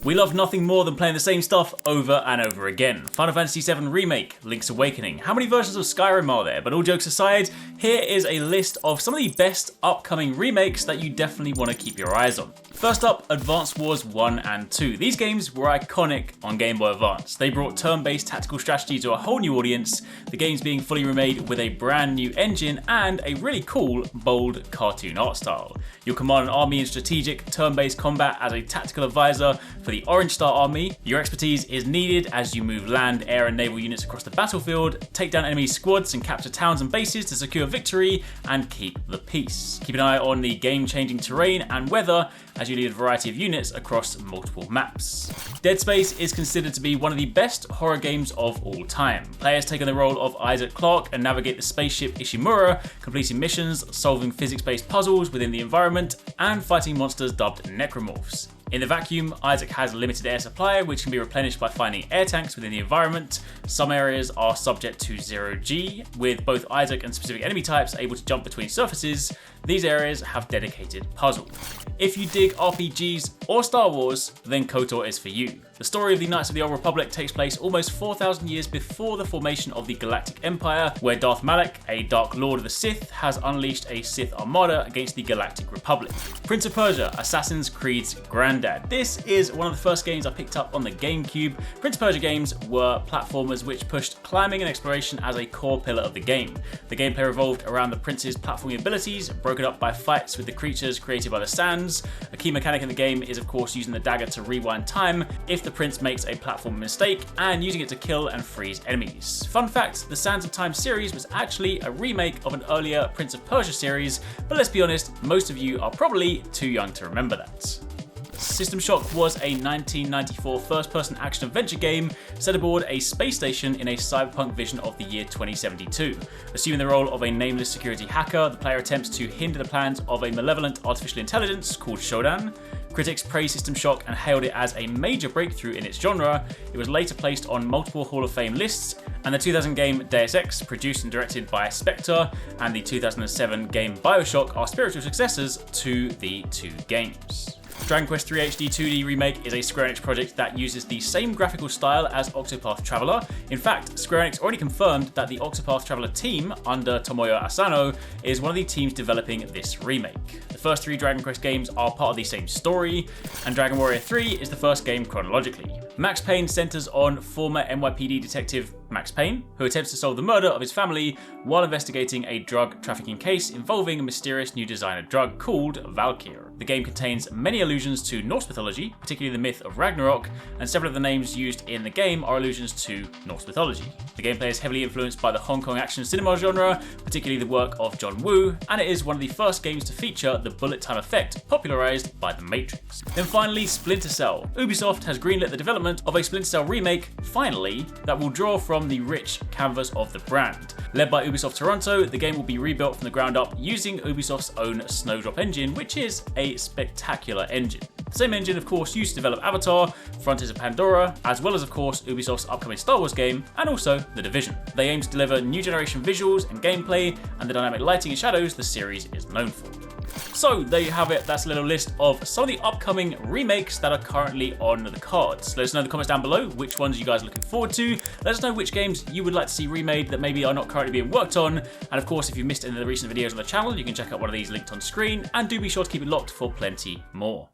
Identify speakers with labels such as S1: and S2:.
S1: We love nothing more than playing the same stuff over and over again. Final Fantasy VII Remake, Link's Awakening. How many versions of Skyrim are there? But all jokes aside, here is a list of some of the best upcoming remakes that you definitely want to keep your eyes on. First up, Advance Wars 1 and 2. These games were iconic on Game Boy Advance. They brought turn-based tactical strategy to a whole new audience, the games being fully remade with a brand new engine and a really cool, bold cartoon art style. You'll command an army in strategic, turn-based combat as a tactical advisor for the Orange Star Army. Your expertise is needed as you move land, air and naval units across the battlefield, take down enemy squads and capture towns and bases to secure victory and keep the peace. Keep an eye on the game-changing terrain and weather as you lead a variety of units across multiple maps. Dead Space is considered to be one of the best horror games of all time. Players take on the role of Isaac Clarke and navigate the spaceship Ishimura, completing missions, solving physics-based puzzles within the environment, and fighting monsters dubbed necromorphs. In the vacuum, Isaac has a limited air supply, which can be replenished by finding air tanks within the environment. Some areas are subject to 0G, with both Isaac and specific enemy types able to jump between surfaces. These areas have dedicated puzzles. If you dig RPGs or Star Wars, then KOTOR is for you. The story of the Knights of the Old Republic takes place almost 4,000 years before the formation of the Galactic Empire, where Darth Malak, a Dark Lord of the Sith, has unleashed a Sith armada against the Galactic Republic. Prince of Persia, Assassin's Creed's granddad. This is one of the first games I picked up on the GameCube. Prince of Persia games were platformers which pushed climbing and exploration as a core pillar of the game. The gameplay revolved around the prince's platforming abilities, broken up by fights with the creatures created by the sands. A key mechanic in the game is of course using the dagger to rewind time if the prince makes a platform mistake, and using it to kill and freeze enemies. Fun fact, the Sands of Time series was actually a remake of an earlier Prince of Persia series, but let's be honest, most of you are probably too young to remember that. System Shock was a 1994 first-person action-adventure game set aboard a space station in a cyberpunk vision of the year 2072. Assuming the role of a nameless security hacker, the player attempts to hinder the plans of a malevolent artificial intelligence called Shodan. Critics praised System Shock and hailed it as a major breakthrough in its genre. It was later placed on multiple Hall of Fame lists, and the 2000 game Deus Ex, produced and directed by Spectre, and the 2007 game BioShock are spiritual successors to the two games. Dragon Quest III HD 2D Remake is a Square Enix project that uses the same graphical style as Octopath Traveler. In fact, Square Enix already confirmed that the Octopath Traveler team, under Tomoyo Asano, is one of the teams developing this remake. The first three Dragon Quest games are part of the same story, and Dragon Warrior 3 is the first game chronologically. Max Payne centers on former NYPD detective Max Payne, who attempts to solve the murder of his family while investigating a drug trafficking case involving a mysterious new designer drug called Valkyr. The game contains many allusions to Norse mythology, particularly the myth of Ragnarok, and several of the names used in the game are allusions to Norse mythology. The gameplay is heavily influenced by the Hong Kong action cinema genre, particularly the work of John Woo, and it is one of the first games to feature the bullet time effect popularized by The Matrix. Then finally, Splinter Cell. Ubisoft has greenlit the development of a Splinter Cell remake, finally, that will draw from the rich canvas of the brand. Led by Ubisoft Toronto, the game will be rebuilt from the ground up using Ubisoft's own Snowdrop engine, which is a spectacular engine. The same engine, of course, used to develop Avatar, Frontiers of Pandora, as well as, of course, Ubisoft's upcoming Star Wars game, and also The Division. They aim to deliver new generation visuals and gameplay, and the dynamic lighting and shadows the series is known for. So there you have it, that's a little list of some of the upcoming remakes that are currently on the cards. Let us know in the comments down below which ones you guys are looking forward to. Let us know which games you would like to see remade that maybe are not currently being worked on. And of course, if you missed any of the recent videos on the channel, you can check out one of these linked on screen, and do be sure to keep it locked for plenty more.